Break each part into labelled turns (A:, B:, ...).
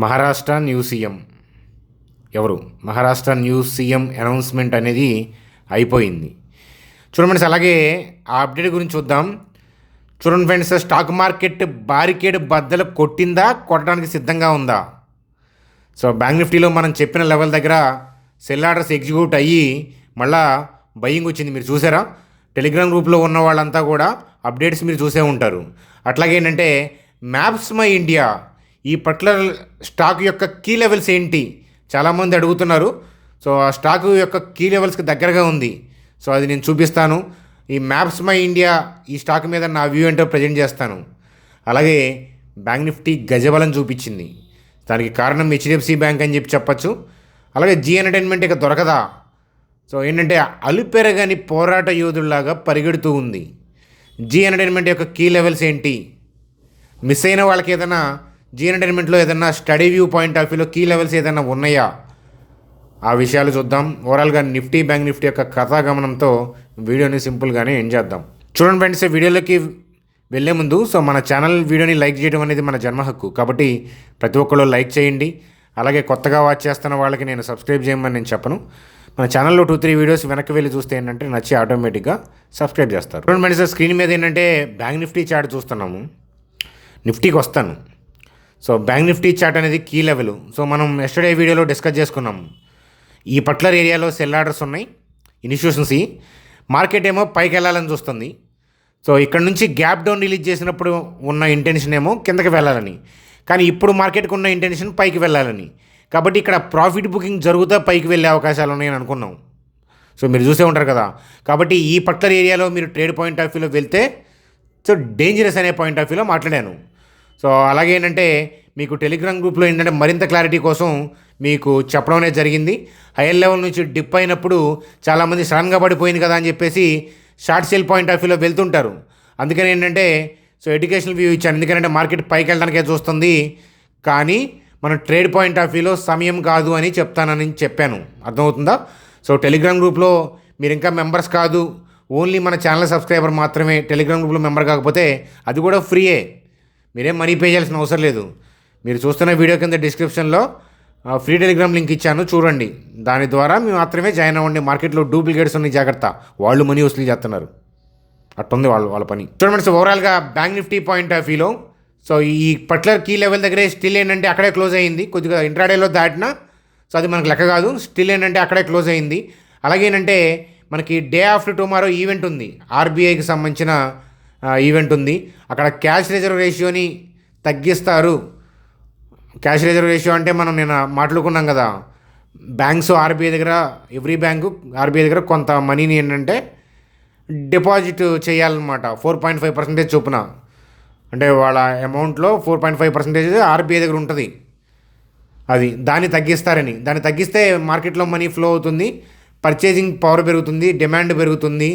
A: Maharashtra new CM ఎవరు? Maharashtra new CM announcement అనేది అయిపోయింది. చూడండి ఫ్రెండ్స్, అలాగే ఆ అప్డేట్ గురించి చూద్దాం. చూడండి ఫ్రెండ్స్, స్టాక్ మార్కెట్ బారికేడ్ బద్దలు కొట్టిందా, కొట్టడానికి సిద్ధంగా ఉందా? సో బ్యాంక్ నిఫ్టీలో మనం చెప్పిన లెవెల్ దగ్గర సెల్ ఆర్డర్స్ ఎగ్జిక్యూట్ అయ్యి మళ్ళా బయింగ్ వచ్చింది. మీరు చూసారా? టెలిగ్రామ్ గ్రూప్లో ఉన్న వాళ్ళంతా కూడా అప్డేట్స్ మీరు చూసే ఉంటారు. అట్లాగే ఏంటంటే మ్యాప్స్ మై ఇండియా ఈ పర్టికులర్ స్టాక్ యొక్క కీ లెవెల్స్ ఏంటి చాలామంది అడుగుతున్నారు. సో ఆ స్టాక్ యొక్క కీ లెవెల్స్కి దగ్గరగా ఉంది. సో అది నేను చూపిస్తాను. ఈ మ్యాప్స్ మై ఇండియా ఈ స్టాక్ మీద నా వ్యూ ఏంటో ప్రజెంట్ చేస్తాను. అలాగే బ్యాంక్ నిఫ్టీ గజబలం చూపించింది. దానికి కారణం హెచ్డిఎఫ్సి బ్యాంక్ అని చెప్పచ్చు. అలాగే జీ ఎంటర్టైన్మెంట్ ఇక దొరకదా? సో ఏంటంటే అలుపెరగని పోరాట యోధుల్లాగా పరిగెడుతూ ఉంది. జీ ఎంటర్టైన్మెంట్ యొక్క కీ లెవెల్స్ ఏంటి? మిస్ అయిన వాళ్ళకి ఏదైనా జీ ఎంటర్టైన్మెంట్లో ఏదైనా స్టడీ వ్యూ పాయింట్ ఆఫ్ వ్యూలో కీ లెవెల్స్ ఏదైనా ఉన్నాయా? ఆ విషయాలు చూద్దాం. ఓవరాల్గా నిఫ్టీ బ్యాంక్ నిఫ్టీ యొక్క కథాగమనంతో వీడియోని సింపుల్గానే ఎండ్ చేద్దాం. చూడండి ఫ్రెండ్స్, వీడియోలోకి వెళ్ళే ముందు మన ఛానల్ వీడియోని లైక్ చేయడం అనేది మన జన్మ హక్కు. కాబట్టి ప్రతి ఒక్కళ్ళు లైక్ చేయండి. అలాగే కొత్తగా వాచ్ చేస్తున్న వాళ్ళకి నేను సబ్స్క్రైబ్ చేయమని నేను చెప్పను. మన ఛానల్లో 2-3 వీడియోస్ వెనక్కి వెళ్ళి చూస్తే ఏంటంటే నచ్చి ఆటోమేటిక్గా సబ్స్క్రైబ్ చేస్తారు. చూడండి ఫ్రెండ్స్, స్క్రీన్ మీద ఏంటంటే బ్యాంక్ నిఫ్టీ చార్ట్ చూస్తున్నాము. నిఫ్టీకి వస్తాను. సో బ్యాంక్ నిఫ్టీ చార్ట్ అనేది కీ లెవెల్. సో మనం ఎస్టర్డే వీడియోలో డిస్కస్ చేసుకున్నాము. ఈ పర్టికులర్ ఏరియాలో సెల్ ఆర్డర్స్ ఉన్నాయి, ఇన్స్టిట్యూషన్స్. మార్కెట్ ఏమో పైకి వెళ్ళాలని చూస్తుంది. సో ఇక్కడ నుంచి గ్యాప్ డౌన్ రిలీజ్ చేసినప్పుడు ఉన్న ఇంటెన్షన్ ఏమో కిందకి వెళ్ళాలని, కానీ ఇప్పుడు మార్కెట్కి ఉన్న ఇంటెన్షన్ పైకి వెళ్ళాలని. కాబట్టి ఇక్కడ ప్రాఫిట్ బుకింగ్ జరుగుతా పైకి వెళ్ళే అవకాశాలు ఉన్నాయని అనుకున్నాం. సో మీరు చూసే ఉంటారు కదా. కాబట్టి ఈ పర్టికులర్ ఏరియాలో మీరు ట్రేడ్ పాయింట్ ఆఫ్ వ్యూలో వెళ్తే సో డేంజరస్ అనే పాయింట్ ఆఫ్ వ్యూలో మాట్లాడాను. సో అలాగే ఏంటంటే మీకు టెలిగ్రామ్ గ్రూప్లో ఏంటంటే మరింత క్లారిటీ కోసం మీకు చెప్పడం అనేది జరిగింది. హైయర్ లెవెల్ నుంచి డిప్ అయినప్పుడు చాలామంది సడన్గా పడిపోయింది కదా అని చెప్పేసి షార్ట్ సేల్ పాయింట్ ఆఫ్ వ్యూలో వెళ్తుంటారు. అందుకని ఏంటంటే సో ఎడ్యుకేషనల్ వ్యూ ఇచ్చాను. ఎందుకంటే మార్కెట్ పైకి వెళ్ళడానికే చూస్తుంది, కానీ మన ట్రేడ్ పాయింట్ ఆఫ్ వ్యూలో సమయం కాదు అని చెప్తానని చెప్పాను. అర్థమవుతుందా? సో టెలిగ్రామ్ గ్రూప్లో మీరు ఇంకా మెంబర్స్ కాదు, ఓన్లీ మన ఛానల్ సబ్స్క్రైబర్ మాత్రమే. టెలిగ్రామ్ గ్రూప్లో మెంబర్ కాకపోతే అది కూడా ఫ్రీయే, మీరేం మనీ పే చేయాల్సిన అవసరం లేదు. మీరు చూస్తున్న వీడియో కింద డిస్క్రిప్షన్లో ఫ్రీ టెలిగ్రామ్ లింక్ ఇచ్చాను, చూడండి. దాని ద్వారా మేము మాత్రమే జాయిన్ అవ్వండి. మార్కెట్లో డూప్లికేట్స్ ఉన్నాయి, జాగ్రత్త. వాళ్ళు మనీ వసూలు చేస్తున్నారు, అట్టుంది వాళ్ళ పని. చూడండి, ఓవరాల్గా బ్యాంక్ నిఫ్టీ పాయింట్ ఆఫ్ వ్యూలో సో ఈ పర్టికులర్ కీ లెవెల్ దగ్గరే స్టిల్ ఏంటంటే అక్కడే క్లోజ్ అయ్యింది. కొద్దిగా ఇంట్రాడేలో దాటినా సో అది మనకు లెక్క కాదు. స్టిల్ ఏంటంటే అక్కడే క్లోజ్ అయ్యింది. అలాగేనంటే మనకి డే ఆఫ్టర్ టుమారో ఈవెంట్ ఉంది, ఆర్బీఐకి సంబంధించిన ఈవెంట్ ఉంది. అక్కడ క్యాష్ రిజర్వ్ రేషియోని తగ్గిస్తారు. క్యాష్ రిజర్వ్ రేషియో అంటే మనం నేను మాట్లాడుకున్నాం కదా, బ్యాంక్స్ ఆర్బీఐ దగ్గర, ఎవ్రీ బ్యాంకు ఆర్బీఐ దగ్గర కొంత మనీని ఏంటంటే డిపాజిట్ చేయాలన్నమాట. 4.5% చొప్పున, అంటే వాళ్ళ అమౌంట్లో 4.5% ఆర్బీఐ దగ్గర ఉంటుంది. అది దాన్ని తగ్గిస్తారని. దాన్ని తగ్గిస్తే మార్కెట్లో మనీ ఫ్లో అవుతుంది, పర్చేజింగ్ పవర్ పెరుగుతుంది, డిమాండ్ పెరుగుతుంది.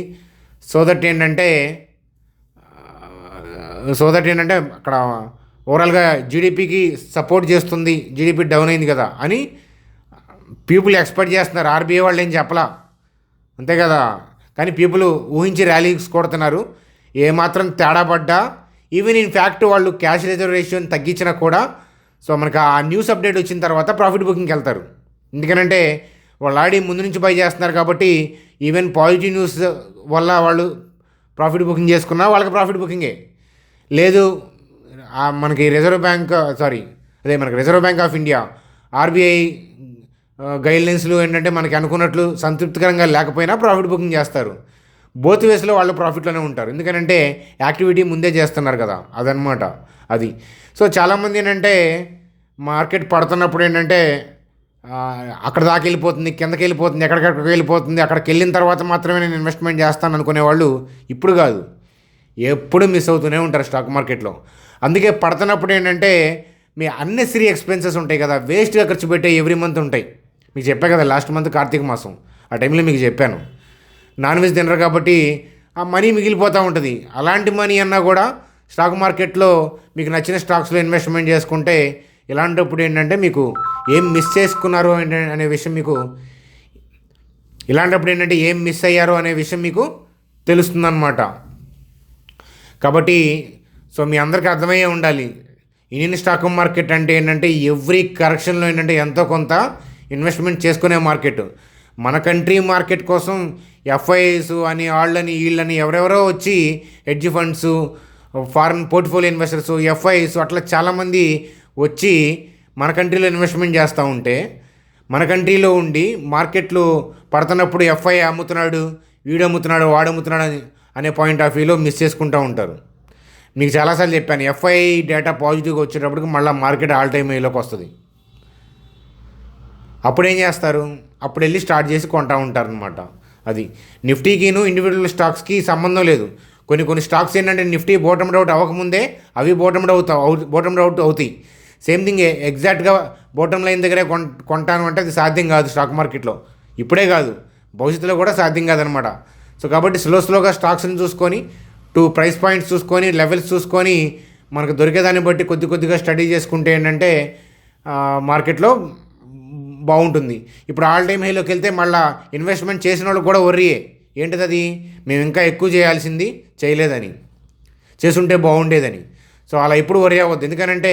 A: సో దట్ ఏంటంటే అక్కడ ఓవరాల్గా జీడిపికి సపోర్ట్ చేస్తుంది. జీడిపి డౌన్ అయింది కదా అని పీపుల్ ఎక్స్పెక్ట్ చేస్తున్నారు. ఆర్బీఐ వాళ్ళు ఏం చెప్పలా, అంతే కదా. కానీ పీపుల్ ఊహించి ర్యాలీస్ కొడుతున్నారు. ఏమాత్రం తేడా పడ్డా, ఈవెన్ ఇన్ ఫ్యాక్ట్ వాళ్ళు క్యాష్ రిజర్వ్ రేషియోని తగ్గించినా కూడా సో మనకు ఆ న్యూస్ అప్డేట్ వచ్చిన తర్వాత ప్రాఫిట్ బుకింగ్కి వెళ్తారు. ఎందుకంటే వాళ్ళు ఆల్రెడీ ముందు నుంచి బై చేస్తున్నారు కాబట్టి ఈవెన్ పాజిటివ్ న్యూస్ వల్ల వాళ్ళు ప్రాఫిట్ బుకింగ్ చేసుకున్నా వాళ్ళకి ప్రాఫిట్ బుకింగే. లేదు మనకి reserve bank of India RBI గైడ్లైన్స్లు ఏంటంటే మనకి అనుకున్నట్లు సంతృప్తికరంగా లేకపోయినా ప్రాఫిట్ బుకింగ్ చేస్తారు. బోత్ వేస్లో వాళ్ళు ప్రాఫిట్లోనే ఉంటారు. ఎందుకంటే యాక్టివిటీ ముందే చేస్తున్నారు కదా, అదనమాట అది. సో చాలామంది ఏంటంటే మార్కెట్ పడుతున్నప్పుడు ఏంటంటే అక్కడ దాకా వెళ్ళిపోతుంది, కిందకి వెళ్ళిపోతుంది, ఎక్కడికక్కడికి వెళ్ళిపోతుంది, అక్కడికి వెళ్ళిన తర్వాత మాత్రమే నేను ఇన్వెస్ట్మెంట్ చేస్తాను అనుకునేవాళ్ళు ఇప్పుడు కాదు, ఎప్పుడు మిస్ అవుతూనే ఉంటారు స్టాక్ మార్కెట్లో. అందుకే పడుతున్నప్పుడు ఏంటంటే మీ అన్నెసరీ ఎక్స్పెన్సెస్ ఉంటాయి కదా, వేస్ట్గా ఖర్చు పెట్టే ఎవ్రీ మంత్ ఉంటాయి. మీకు చెప్పా కదా, లాస్ట్ మంత్ కార్తీక మాసం ఆ టైంలో మీకు చెప్పాను. నాన్ వెజ్ తినరు కాబట్టి ఆ మనీ మిగిలిపోతూ ఉంటుంది. అలాంటి మనీ అన్నా కూడా స్టాక్ మార్కెట్లో మీకు నచ్చిన స్టాక్స్లో ఇన్వెస్ట్మెంట్ చేసుకుంటే ఇలాంటప్పుడు ఏంటంటే మీకు ఏం మిస్ చేసుకున్నారు అనే విషయం మీకు, ఇలాంటప్పుడు ఏంటంటే ఏం మిస్ అయ్యారో అనే విషయం మీకు తెలుస్తుందన్నమాట. కాబట్టి సో మీ అందరికీ అర్థమయ్యే ఉండాలి. ఇండియన్ స్టాక్ మార్కెట్ అంటే ఏంటంటే ఎవ్రీ కరెక్షన్లో ఏంటంటే ఎంతో కొంత ఇన్వెస్ట్మెంట్ చేసుకునే మార్కెట్. మన కంట్రీ మార్కెట్ కోసం ఎఫ్ఐఎస్ అని వాళ్ళని వీళ్ళని ఎవరెవరో వచ్చి hedge funds, foreign portfolio investors, FIs అట్లా చాలామంది వచ్చి మన కంట్రీలో ఇన్వెస్ట్మెంట్ చేస్తూ ఉంటే, మన కంట్రీలో ఉండి మార్కెట్లు పడుతున్నప్పుడు ఎఫ్ఐ అమ్ముతున్నాడు, వీడు అమ్ముతున్నాడు, వాడు అమ్ముతున్నాడు అనే పాయింట్ ఆఫ్ వ్యూలో మిస్ చేసుకుంటూ ఉంటారు. మీకు చాలాసార్లు చెప్పాను, ఎఫ్ఐ డేటా పాజిటివ్గా వచ్చేటప్పటికి మళ్ళీ మార్కెట్ ఆల్ టైమ్ హైలోకి వస్తుంది. అప్పుడు ఏం చేస్తారు? అప్పుడు వెళ్ళి స్టార్ట్ చేసి కొంటూ ఉంటారనమాట. అది నిఫ్టీకిను ఇండివిజువల్ స్టాక్స్కి సంబంధం లేదు. కొన్ని స్టాక్స్ ఏంటంటే నిఫ్టీ బాటమ్ అవుట్ అవ్వకముందే అవి బాటమ్ అవుట్ అవుతాయి. సేమ్ థింగ్ ఎగ్జాక్ట్గా బాటమ్ లైన్ దగ్గరే కొంటాను అంటే అది సాధ్యం కాదు స్టాక్ మార్కెట్లో. ఇప్పుడే కాదు, భవిష్యత్తులో కూడా సాధ్యం కాదనమాట. సో కాబట్టి స్లోగా స్టాక్స్ని చూసుకొని, ప్రైస్ పాయింట్స్ చూసుకొని, లెవెల్స్ చూసుకొని, మనకు దొరికేదాన్ని బట్టి కొద్దిగా స్టడీ చేసుకుంటే ఏంటంటే మార్కెట్లో బాగుంటుంది. ఇప్పుడు ఆల్ టైమ్ హైలోకి వెళ్తే మళ్ళీ ఇన్వెస్ట్మెంట్ చేసిన వాళ్ళు కూడా వర్రీయే. ఏంటిది అది? మేము ఇంకా ఎక్కువ చేయాల్సింది చేయలేదని, చేసుంటే బాగుండేదని. సో అలా ఎప్పుడు వరి అవ్వద్దు. ఎందుకనంటే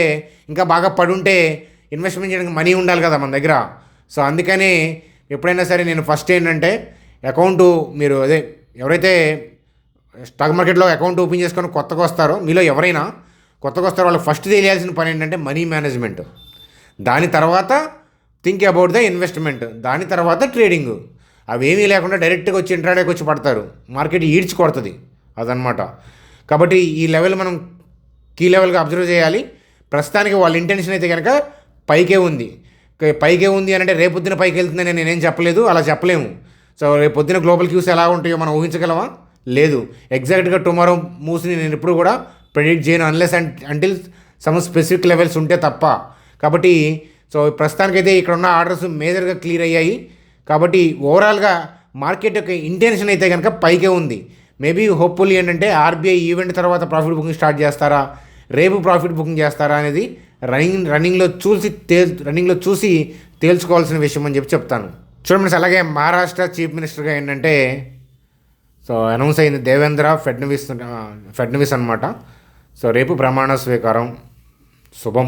A: ఇంకా బాగా పడుంటే ఇన్వెస్ట్మెంట్ చేయడానికి మనీ ఉండాలి కదా మన దగ్గర. సో అందుకని ఎప్పుడైనా సరే నేను ఫస్ట్ ఏంటంటే అకౌంటు, మీరు ఎవరైతే స్టాక్ మార్కెట్లో అకౌంట్ ఓపెన్ చేసుకొని కొత్తగా వస్తారో, మీలో ఎవరైనా కొత్తగా వస్తారో వాళ్ళకి ఫస్ట్ తెలియాల్సిన పని ఏంటంటే మనీ మేనేజ్మెంట్. దాని తర్వాత థింక్ అబౌట్ ద ఇన్వెస్ట్మెంట్, దాని తర్వాత ట్రేడింగ్. అవేమీ లేకుండా డైరెక్ట్గా వచ్చి ఇంట్రాడేకి వచ్చి పడతారు, మార్కెట్ ఈడ్చి కొడుతుంది అదనమాట. కాబట్టి ఈ లెవెల్ మనం కీ లెవెల్గా అబ్జర్వ్ చేయాలి. ప్రస్తుతానికి వాళ్ళ ఇంటెన్షన్ అయితే కనుక పైకే ఉంది అని అంటే రేపొద్దున పైకి వెళ్తుందని నేనేం చెప్పలేదు, అలా చెప్పలేము. సో రేపొద్దున గ్లోబల్ క్యూస్ ఎలా ఉంటాయో మనం ఊహించగలమా? లేదు. ఎగ్జాక్ట్గా టుమారో మూవ్స్ని నేను ఎప్పుడు కూడా ప్రెడిక్ట్ చేయను, unless until some specific levels ఉంటే తప్ప. కాబట్టి సో ప్రస్తుతానికైతే ఇక్కడ ఉన్న ఆర్డర్స్ మేజర్గా క్లియర్ అయ్యాయి. కాబట్టి ఓవరాల్గా మార్కెట్ యొక్క ఇంటెన్షన్ అయితే కనుక పైకే ఉంది. మేబీ హోప్ఫుల్లీ ఏంటంటే ఆర్బీఐ ఈవెంట్ తర్వాత ప్రాఫిట్ బుకింగ్ స్టార్ట్ చేస్తారా, రేపు ప్రాఫిట్ బుకింగ్ చేస్తారా అనేది రన్నింగ్లో చూసి తేల్చుకోవాల్సిన విషయం అని చెప్తాను. చూడండి, అలాగే మహారాష్ట్ర చీఫ్ మినిస్టర్గా ఏంటంటే సో అనౌన్స్ అయింది దేవేంద్ర ఫడ్నవీస్ అనమాట. సో రేపు ప్రమాణ స్వీకారం, శుభం.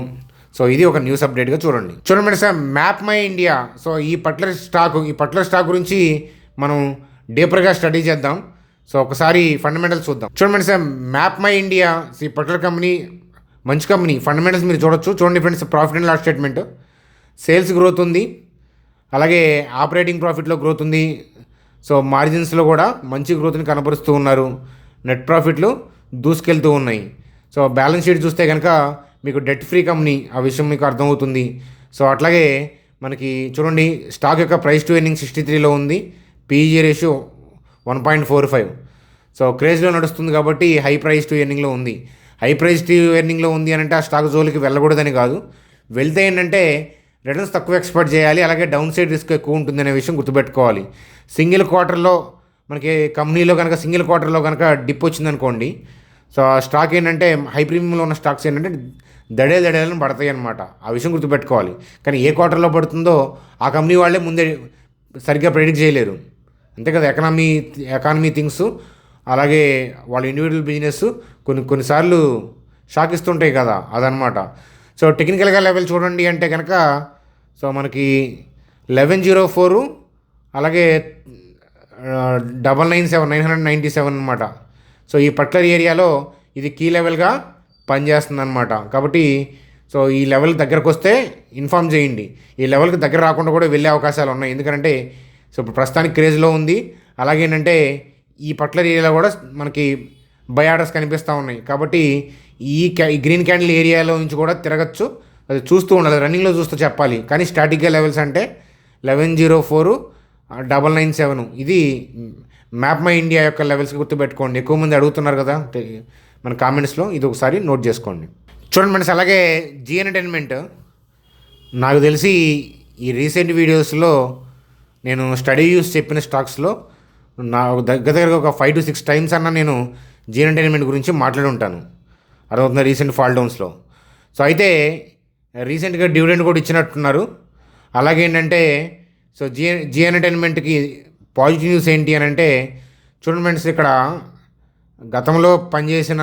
A: సో ఇది ఒక న్యూస్ అప్డేట్గా చూడండి sir. Map my India. So ఈ పర్టికులర్ స్టాక్ గురించి మనం డీపర్గా స్టడీ చేద్దాం. సో ఒకసారి ఫండమెంటల్స్ చూద్దాం. చూడండి సార్, మ్యాప్ మై ఇండియా ఈ పర్టికులర్ కంపెనీ మంచి కంపెనీ. ఫండమెంటల్స్ మీరు చూడండి friends. Profit and loss statement, sales growth ఉంది, అలాగే ఆపరేటింగ్ ప్రాఫిట్లో గ్రోత్ ఉంది. సో మార్జిన్స్లో కూడా మంచి గ్రోత్ని కనబరుస్తూ ఉన్నారు. నెట్ ప్రాఫిట్లు దూసుకెళ్తూ ఉన్నాయి. సో బ్యాలెన్స్ షీట్ చూస్తే కనుక మీకు డెట్ ఫ్రీ కంపెనీ, ఆ విషయం మీకు అర్థమవుతుంది. సో అట్లాగే మనకి చూడండి, స్టాక్ యొక్క ప్రైస్ టు ఎర్నింగ్ 63లో ఉంది, పీఈజీ రేషియో 1.45. సో క్రేజ్లో నడుస్తుంది కాబట్టి హై ప్రైస్ టు ఎర్నింగ్లో ఉంది. హై ప్రైస్ టు ఎర్నింగ్లో ఉంది అని అంటే ఆ స్టాక్ జోలికి వెళ్ళకూడదని కాదు, వెళ్తే ఏంటంటే రిటర్న్స్ తక్కువ ఎక్స్పెక్ట్ చేయాలి, అలాగే డౌన్ సైడ్ రిస్క్ ఎక్కువ ఉంటుంది అనే విషయం గుర్తుపెట్టుకోవాలి. సింగిల్ క్వార్టర్లో మనకి కంపెనీలో కనుక డిప్ వచ్చిందనుకోండి, సో ఆ స్టాక్ ఏంటంటే హై ప్రీమియంలో ఉన్న స్టాక్స్ ఏంటంటే దడేలను పడతాయి అన్నమాట. ఆ విషయం గుర్తుపెట్టుకోవాలి. కానీ ఏ క్వార్టర్లో పడుతుందో ఆ కంపెనీ వాళ్ళే ముందే సరిగ్గా ప్రెడిక్ట్ చేయలేరు. అంతే కదా, ఎకానమీ థింగ్స్, అలాగే వాళ్ళ ఇండివిజువల్ బిజినెస్ కొన్నిసార్లు షాక్ ఇస్తుంటాయి కదా, అదనమాట. సో టెక్నికల్గా లెవెల్ చూడండి అంటే కనుక సో మనకి 1104 అలాగే 997 అనమాట. సో ఈ పర్టికులర్ ఏరియాలో ఇది కీ లెవెల్గా పనిచేస్తుంది అనమాట. కాబట్టి సో ఈ లెవెల్ దగ్గరకు వస్తే ఇన్ఫామ్ చేయండి. ఈ లెవెల్కి దగ్గర రాకుండా కూడా వెళ్ళే అవకాశాలు ఉన్నాయి. ఎందుకంటే సో ఇప్పుడు ప్రస్తుతానికి క్రేజ్లో ఉంది. అలాగే ఏంటంటే ఈ పర్టికులర్ ఏరియాలో కూడా మనకి బై ఆర్డర్స్ కనిపిస్తూ ఉన్నాయి. కాబట్టి ఈ గ్రీన్ క్యాండిల్ ఏరియాలో నుంచి కూడా తిరగచ్చు. అది చూస్తూ ఉండాలి, రన్నింగ్లో చూస్తూ చెప్పాలి. కానీ స్టాటిక్గా లెవెల్స్ అంటే 1104, 997 ఇది మ్యాప్ మై ఇండియా యొక్క లెవెల్స్ గుర్తుపెట్టుకోండి. ఎక్కువ మంది అడుగుతున్నారు కదా మన కామెంట్స్లో, ఇది ఒకసారి నోట్ చేసుకోండి. చూడండి ఫ్రెండ్స్, అలాగే జీ ఎంటర్టైన్మెంట్ నాకు తెలిసి ఈ రీసెంట్ వీడియోస్లో నేను స్టడీ యూస్ చెప్పిన స్టాక్స్లో నా దగ్గరగా ఒక 5 to 6 టైమ్స్ అన్న నేను జీ ఎంటర్టైన్మెంట్ గురించి మాట్లాడి ఉంటాను, అర్థమవుతుంది, రీసెంట్ ఫాల్ డౌన్స్లో. సో అయితే రీసెంట్గా డివిడెండ్ కూడా ఇచ్చినట్టున్నారు. అలాగే ఏంటంటే సో జీ ఎంటర్టైన్మెంట్కి పాజిటివ్ న్యూస్ ఏంటి అని అంటే చూడండి ఫ్రెండ్స్, ఇక్కడ గతంలో పనిచేసిన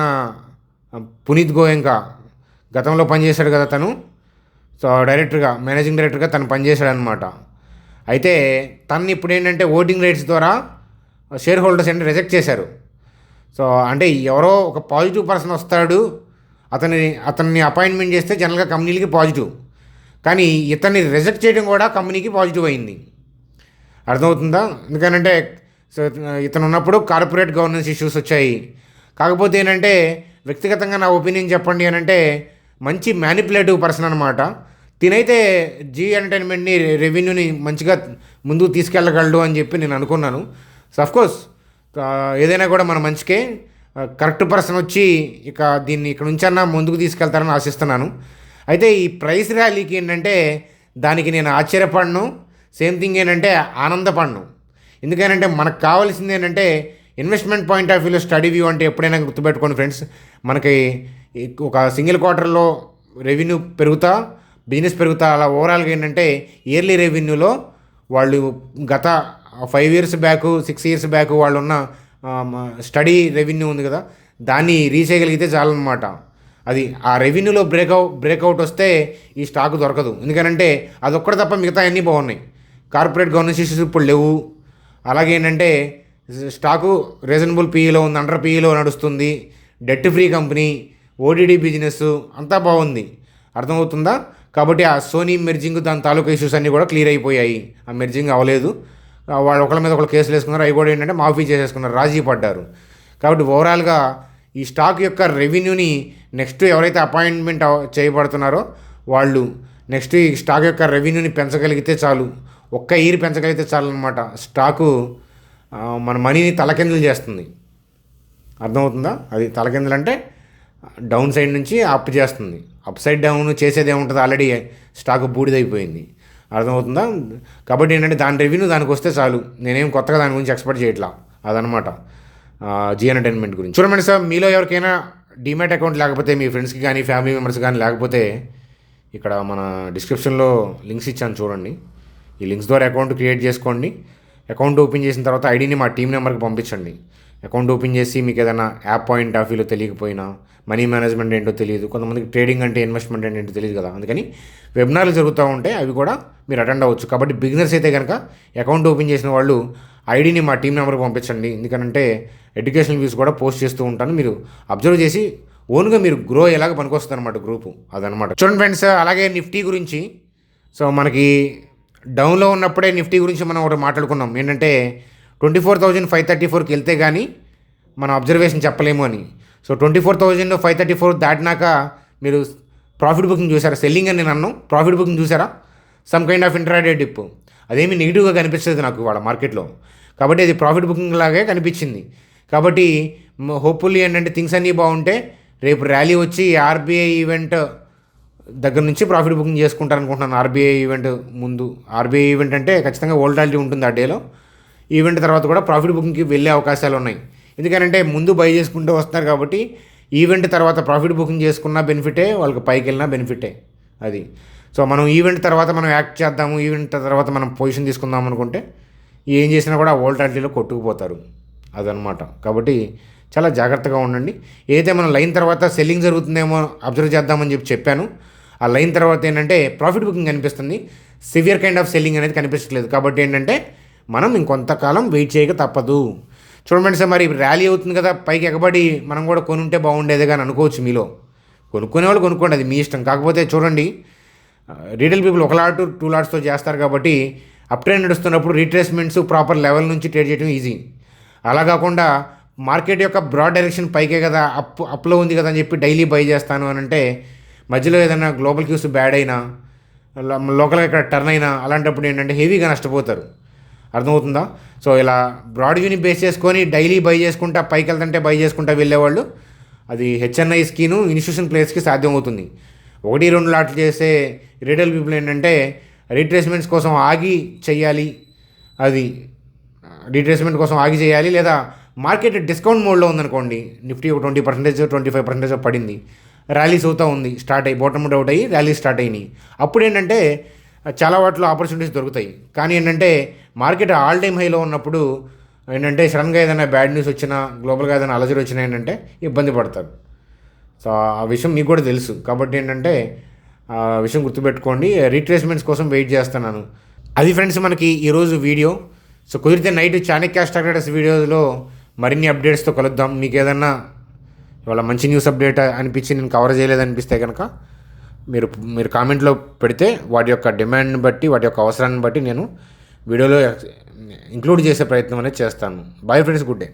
A: పునీత్ గోయంకా గతంలో పనిచేశాడు కదా తను. సో డైరెక్టర్గా, మేనేజింగ్ డైరెక్టర్గా తను పనిచేశాడనమాట. అయితే తను ఇప్పుడు ఏంటంటే ఓటింగ్ రైట్స్ ద్వారా షేర్ హోల్డర్స్ అంటే రిజెక్ట్ చేశారు. సో అంటే ఎవరో ఒక పాజిటివ్ పర్సన్ వస్తాడు, అతన్ని అపాయింట్మెంట్ చేస్తే జనరల్గా కంపెనీలకి పాజిటివ్, కానీ ఇతన్ని రిజెక్ట్ చేయడం కూడా కంపెనీకి పాజిటివ్ అయింది. అర్థమవుతుందా? ఎందుకనంటే సో ఇతను ఉన్నప్పుడు కార్పొరేట్ గవర్నెన్స్ ఇష్యూస్ వచ్చాయి. కాకపోతే ఏంటంటే వ్యక్తిగతంగా నా ఒపీనియన్ చెప్పండి అని అంటే మంచి మ్యానిపులేటివ్ పర్సన్ అనమాట. తినైతే జీ ఎంటర్టైన్మెంట్ని, రెవెన్యూని మంచిగా ముందుకు తీసుకెళ్ళగలడు అని చెప్పి నేను అనుకున్నాను. సో అఫ్కోర్స్ ఏదైనా కూడా మన మంచికే. కరెక్ట్ పర్సన్ వచ్చి దీన్ని ఇక్కడ నుంచన్నా ముందుకు తీసుకెళ్తారని ఆశిస్తున్నాను. అయితే ఈ ప్రైస్ ర్యాలీకి ఏంటంటే దానికి నేను ఆశ్చర్యపడను, సేమ్ థింగ్ ఏంటంటే ఆనందపడను. ఎందుకంటే మనకు కావాల్సింది ఏంటంటే ఇన్వెస్ట్మెంట్ పాయింట్ ఆఫ్ వ్యూలో స్టడీ వ్యూ అంటే ఎప్పుడైనా గుర్తుపెట్టుకోండి ఫ్రెండ్స్, మనకి ఒక సింగిల్ క్వార్టర్లో రెవెన్యూ పెరుగుతా, బిజినెస్ పెరుగుతా, అలా ఓవరాల్గా ఏంటంటే ఇయర్లీ రెవెన్యూలో వాళ్ళు గత 5 years బ్యాక్, 6 years బ్యాక్ వాళ్ళు ఉన్న స్టడీ రెవెన్యూ ఉంది కదా, దాన్ని రీచ్ చేయగలిగితే చాలన్నమాట. అది ఆ రెవెన్యూలో బ్రేక్అవుట్ వస్తే ఈ స్టాక్ దొరకదు. ఎందుకంటే అదొక్కటి తప్ప మిగతా అన్నీ బాగున్నాయి. కార్పొరేట్ గవర్నెన్స్ ఇష్యూస్ ఇప్పుడు లేవు. అలాగే ఏంటంటే స్టాకు రీజనబుల్ పీఈలో ఉంది, అండర్ పీఈలో నడుస్తుంది, debt free company, OTT business అంతా బాగుంది. అర్థమవుతుందా? కాబట్టి ఆ సోనీ మెర్జింగ్, దాని తాలూకా ఇష్యూస్ అన్నీ కూడా క్లియర్ అయిపోయాయి. ఆ మెర్జింగ్ అవ్వలేదు. వాళ్ళు ఒకళ్ళ మీద ఒకళ్ళు కేసులు వేసుకున్నారు, అవి కూడా ఏంటంటే మాఫీ చేసేసుకున్నారు, రాజీ పడ్డారు. కాబట్టి ఓవరాల్గా ఈ స్టాక్ యొక్క రెవెన్యూని నెక్స్ట్ ఎవరైతే అపాయింట్మెంట్ చేయబడుతున్నారో వాళ్ళు నెక్స్ట్ ఈ స్టాక్ యొక్క రెవెన్యూని పెంచగలిగితే చాలు, ఒక్క ఇయర్ పెంచగలిగితే చాలు అనమాట. స్టాకు మన మనీని తలకిందులు చేస్తుంది. అర్థమవుతుందా? అది తలకిందులు అంటే డౌన్ సైడ్ నుంచి అప్ చేస్తుంది. అప్ సైడ్ డౌన్ చేసేది ఏముంటుంది, ఆల్రెడీ స్టాక్ బూడిదైపోయింది. అర్థమవుతుందా? కాబట్టి ఏంటంటే దాని రెవెన్యూ దానికి వస్తే చాలు. నేనేం కొత్తగా దాని గురించి ఎక్స్పెక్ట్ చేయట్లా. అదనమాట జీ ఎంటర్టైన్మెంట్ గురించి. చూడండి సార్, మీలో ఎవరికైనా డీమ్యాట్ అకౌంట్ లేకపోతే, మీ ఫ్రెండ్స్కి కానీ ఫ్యామిలీ మెంబర్స్ కానీ లేకపోతే, ఇక్కడ మన డిస్క్రిప్షన్లో లింక్స్ ఇచ్చాను చూడండి. ఈ లింక్స్ ద్వారా అకౌంట్ క్రియేట్ చేసుకోండి. అకౌంట్ ఓపెన్ చేసిన తర్వాత ఐడిని మా టీం నెంబర్కి పంపించండి. అకౌంట్ ఓపెన్ చేసి మీకు ఏదైనా యాప్ పాయింట్ ఆఫ్ వ్యూలో తెలియకపోయినా, మనీ మేనేజ్మెంట్ ఏంటో తెలియదు, కొంతమందికి ట్రేడింగ్ అంటే ఇన్వెస్ట్మెంట్ అంటే ఏంటో తెలియదు కదా, అందుకని వెబినార్లు జరుగుతూ ఉంటాయి, అవి కూడా మీరు అటెండ్ అవ్వచ్చు. కాబట్టి బిగినర్స్ అయితే కనుక అకౌంట్ ఓపెన్ చేసిన వాళ్ళు ఐడిని మా టీం నెంబర్కి పంపించండి. ఎందుకంటే ఎడ్యుకేషనల్ వ్యూస్ కూడా పోస్ట్ చేస్తూ ఉంటాను, మీరు అబ్జర్వ్ చేసి ఓన్గా మీరు గ్రో ఎలాగ పనికొస్తుంది అనమాట గ్రూపు. అదనమాట. చూడండి ఫ్రెండ్స్, అలాగే నిఫ్టీ గురించి. సో మనకి డౌన్లో ఉన్నప్పుడే నిఫ్టీ గురించి మనం ఒకటి మాట్లాడుకున్నాం, ఏంటంటే 24,534కి వెళ్తే కానీ మన అబ్జర్వేషన్ చెప్పలేము అని. సో 24,534 దాటినాక మీరు ప్రాఫిట్ బుకింగ్ చూసారా? సెల్లింగ్ అని నేను అన్నాను, ప్రాఫిట్ బుకింగ్ చూసారా? Some kind of intraday dip. అదేమి నెగిటివ్గా కనిపిస్తుంది నాకు వాళ్ళ మార్కెట్లో. కాబట్టి అది ప్రాఫిట్ బుకింగ్ లాగే కనిపించింది. కాబట్టి హోప్ఫుల్లీ ఏంటంటే థింగ్స్ అన్నీ బాగుంటే రేపు ర్యాలీ వచ్చి ఆర్బీఐ ఈవెంట్ దగ్గర నుంచి ప్రాఫిట్ బుకింగ్ చేసుకుంటారనుకుంటున్నాను. ఆర్బీఐ ఈవెంట్ ముందు, ఆర్బీఐ ఈవెంట్ అంటే ఖచ్చితంగా వోల్టాలిటీ ఉంటుంది ఆ డేలో. ఈవెంట్ తర్వాత కూడా ప్రాఫిట్ బుకింగ్కి వెళ్ళే అవకాశాలు ఉన్నాయి. ఎందుకంటే ముందు బై చేసుకుంటూ వస్తున్నారు కాబట్టి ఈవెంట్ తర్వాత ప్రాఫిట్ బుకింగ్ చేసుకున్న బెనిఫిటే, వాళ్ళకి పైకి వెళ్ళినా బెనిఫిటే అది. సో మనం ఈవెంట్ తర్వాత మనం యాక్ట్ చేద్దాము, ఈవెంట్ తర్వాత మనం పొజిషన్ తీసుకుందాం అనుకుంటే ఏం చేసినా కూడా వోల్టాలిటీలో కొట్టుకుపోతారు. అదనమాట. కాబట్టి చాలా జాగ్రత్తగా ఉండండి. ఏదైతే మనం లైన్ తర్వాత సెల్లింగ్ జరుగుతుందేమో అబ్జర్వ్ చేద్దామని చెప్పాను, ఆ లైన్ తర్వాత ఏంటంటే ప్రాఫిట్ బుకింగ్ కనిపిస్తుంది, సివియర్ కైండ్ ఆఫ్ సెల్లింగ్ అనేది కనిపించట్లేదు. కాబట్టి ఏంటంటే మనం ఇంకొంతకాలం వెయిట్ చేయక తప్పదు. చూడండి సార్, మరి ర్యాలీ అవుతుంది కదా, పైకి ఎగబడి మనం కూడా కొనుంటే బాగుండేది కానీ అనుకోవచ్చు మీలో. కొనుక్కునే వాళ్ళు కొనుక్కోండి, అది మీ ఇష్టం. కాకపోతే చూడండి, రీటైల్ పీపుల్ 1 lot 2 lotsతో చేస్తారు కాబట్టి అప్ ట్రెండ్ నడుస్తున్నప్పుడు రీట్రేస్మెంట్స్ ప్రాపర్ లెవెల్ నుంచి ట్రేడ్ చేయడం ఈజీ. అలా కాకుండా మార్కెట్ యొక్క బ్రాడ్ డైరెక్షన్ పైకే కదా, అప్లో ఉంది కదా అని చెప్పి డైలీ బై చేస్తాను అని అంటే మధ్యలో ఏదైనా గ్లోబల్ క్యూస్ బ్యాడ్ అయినా, లోకల్గా ఇక్కడ టర్న్ అయినా, అలాంటప్పుడు ఏంటంటే హెవీగా నష్టపోతారు. అర్థమవుతుందా? సో ఇలా బ్రాడ్ వ్యూని బేస్ చేసుకొని డైలీ బై చేసుకుంటా పైకి వెళ్తుంటే బై చేసుకుంటా వెళ్ళేవాళ్ళు, అది హెచ్ఎన్ఐస్కి, ఇన్స్టిట్యూషన్ ప్లేయర్స్కి సాధ్యం అవుతుంది. 1-2 లాట్లు చేసే రీటైల్ పీపుల్ ఏంటంటే రీట్రేస్మెంట్స్ కోసం ఆగి చేయాలి, అది రీట్రేస్మెంట్ కోసం ఆగి చేయాలి. లేదా మార్కెట్ డిస్కౌంట్ మోడ్లో ఉందనుకోండి, నిఫ్టీ ఒక 20%, 25% పడింది, ర్యాలీస్ అవుతూ ఉంది, స్టార్ట్ అయ్యి బాటమ్ అవుట్ అయ్యి ర్యాలీ స్టార్ట్ అయినాయి. అప్పుడు ఏంటంటే చాలా వాటిలో ఆపర్చునిటీస్ దొరుకుతాయి. కానీ ఏంటంటే మార్కెట్ ఆల్ టైమ్ హైలో ఉన్నప్పుడు ఏంటంటే సడన్గా ఏదైనా బ్యాడ్ న్యూస్ వచ్చినా, గ్లోబల్గా ఏదైనా అలజడి వచ్చినా ఏంటంటే ఇబ్బంది పడతారు. సో ఆ విషయం మీకు కూడా తెలుసు కాబట్టి ఏంటంటే ఆ విషయం గుర్తుపెట్టుకోండి. రీట్రేస్మెంట్స్ కోసం వెయిట్ చేస్తున్నాను. అది ఫ్రెండ్స్ మనకి ఈరోజు వీడియో. సో కుదిరితే నైట్ చాణక్య స్టాక్ ట్రేడర్స్ వీడియోలో మరిన్ని అప్డేట్స్తో కలుద్దాం. మీకు ఏదన్నా ఇవాళ మంచి న్యూస్ అప్డేట్ అనిపించి నేను కవర్ చేయలేదనిపిస్తే కనుక మీరు కామెంట్లో పెడితే వాటి యొక్క డిమాండ్ని బట్టి వాటి యొక్క అవసరాన్ని బట్టి నేను వీడియోలో ఇంక్లూడ్ చేసే ప్రయత్నం అనేది చేస్తాను. Bye friends, good day.